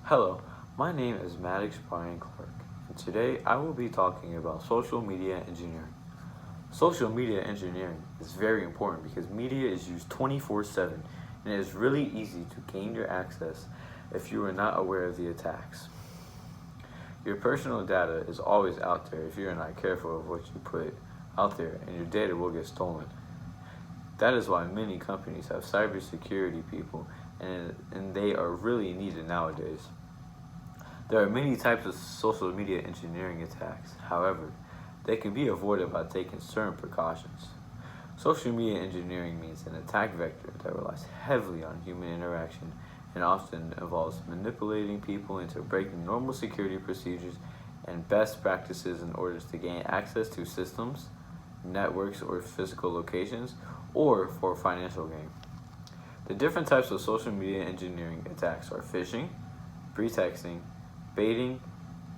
Hello, my name is Maddox Brian Clark, and today I will be talking about social media engineering. Social media engineering is very important because media is used 24/7 and it is really easy to gain your access if you are not aware of the attacks. Your personal data is always out there if you are not careful of what you put out there, and your data will get stolen. That is why many companies have cybersecurity people, and they are really needed nowadays. There are many types of social media engineering attacks. However, they can be avoided by taking certain precautions. Social media engineering means an attack vector that relies heavily on human interaction and often involves manipulating people into breaking normal security procedures and best practices in order to gain access to systems, networks, or physical locations, or for financial gain. The different types of social media engineering attacks are phishing, pretexting, baiting,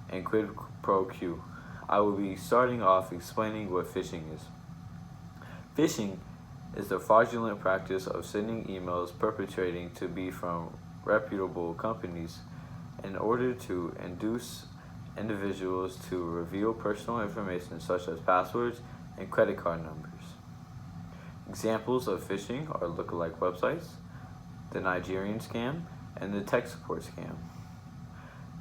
and quid pro quo. I will be starting off explaining what phishing is. Phishing is the fraudulent practice of sending emails perpetrating to be from reputable companies in order to induce individuals to reveal personal information such as passwords and credit card numbers. Examples of phishing are lookalike websites, the Nigerian scam, and the tech support scam.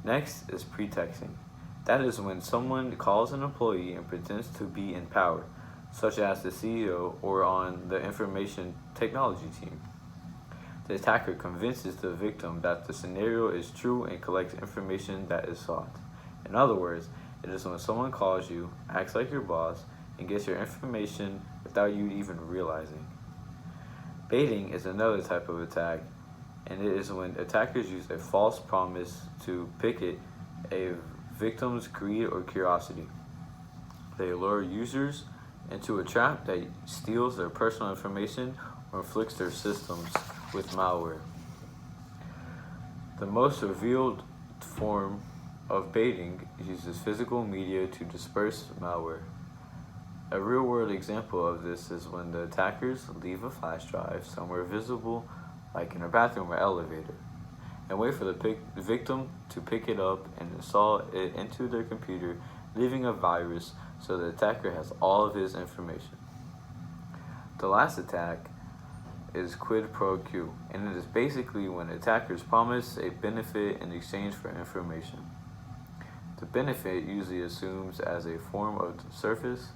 Next is pretexting. That is when someone calls an employee and pretends to be in power, such as the CEO or on the information technology team. The attacker convinces the victim that the scenario is true and collects information that is sought. In other words, it is when someone calls you, acts like your boss, and gets your information without you even realizing. Baiting is another type of attack, and it is when attackers use a false promise to pique a victim's greed or curiosity. They lure users into a trap that steals their personal information or inflicts their systems with malware. The most revealed form of baiting uses physical media to disperse malware. A real-world example of this is when the attackers leave a flash drive somewhere visible, like in a bathroom or elevator, and wait for the victim to pick it up and install it into their computer, leaving a virus so the attacker has all of his information. The last attack is quid pro quo, and it is basically when attackers promise a benefit in exchange for information. The benefit usually assumes as a form of service,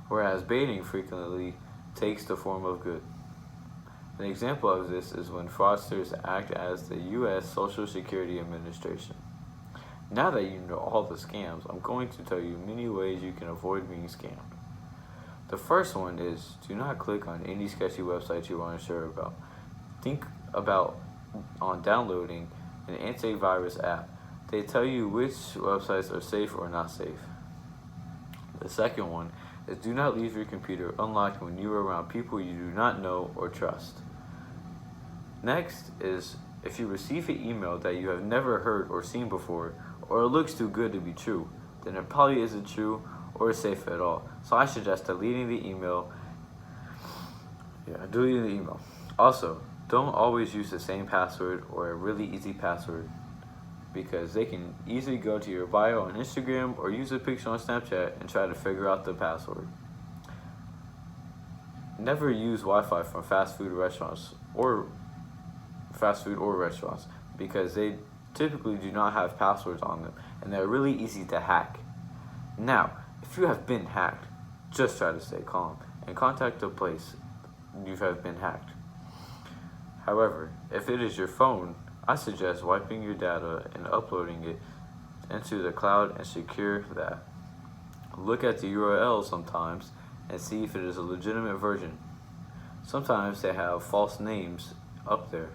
whereas baiting frequently takes the form of good. An example of this is when fraudsters act as the U.S. Social Security Administration. Now that you know all the scams, I'm going to tell you many ways you can avoid being scammed. The first one is do not click on any sketchy websites you aren't sure about. Think about on downloading an antivirus app. They tell you which websites are safe or not safe. The second one is do not leave your computer unlocked when you are around people you do not know or trust. Next is if you receive an email that you have never heard or seen before, or it looks too good to be true, then it probably isn't true or safe at all. So I suggest deleting the email. Also, don't always use the same password or a really easy password, because they can easily go to your bio on Instagram or use a picture on Snapchat and try to figure out the password. Never use Wi-Fi from fast food or restaurants because they typically do not have passwords on them and they're really easy to hack. Now, if you have been hacked, just try to stay calm and contact the place you have been hacked. However, if it is your phone, I suggest wiping your data and uploading it into the cloud and secure that. Look at the URL sometimes and see if it is a legitimate version. Sometimes they have false names up there.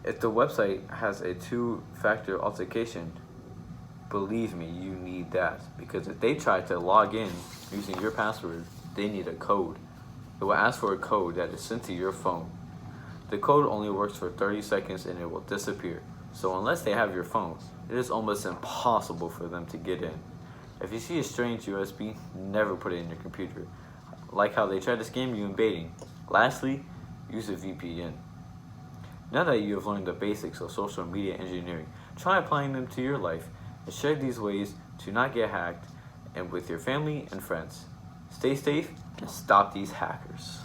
If the website has a two-factor authentication, believe me, you need that, because if they try to log in using your password, they need a code. It will ask for a code that is sent to your phone. The code only works for 30 seconds and it will disappear. So unless they have your phone, it is almost impossible for them to get in. If you see a strange USB, never put it in your computer. Like how they try to scam you in baiting. Lastly, use a VPN. Now that you have learned the basics of social media engineering, try applying them to your life and share these ways to not get hacked and with your family and friends. Stay safe and stop these hackers.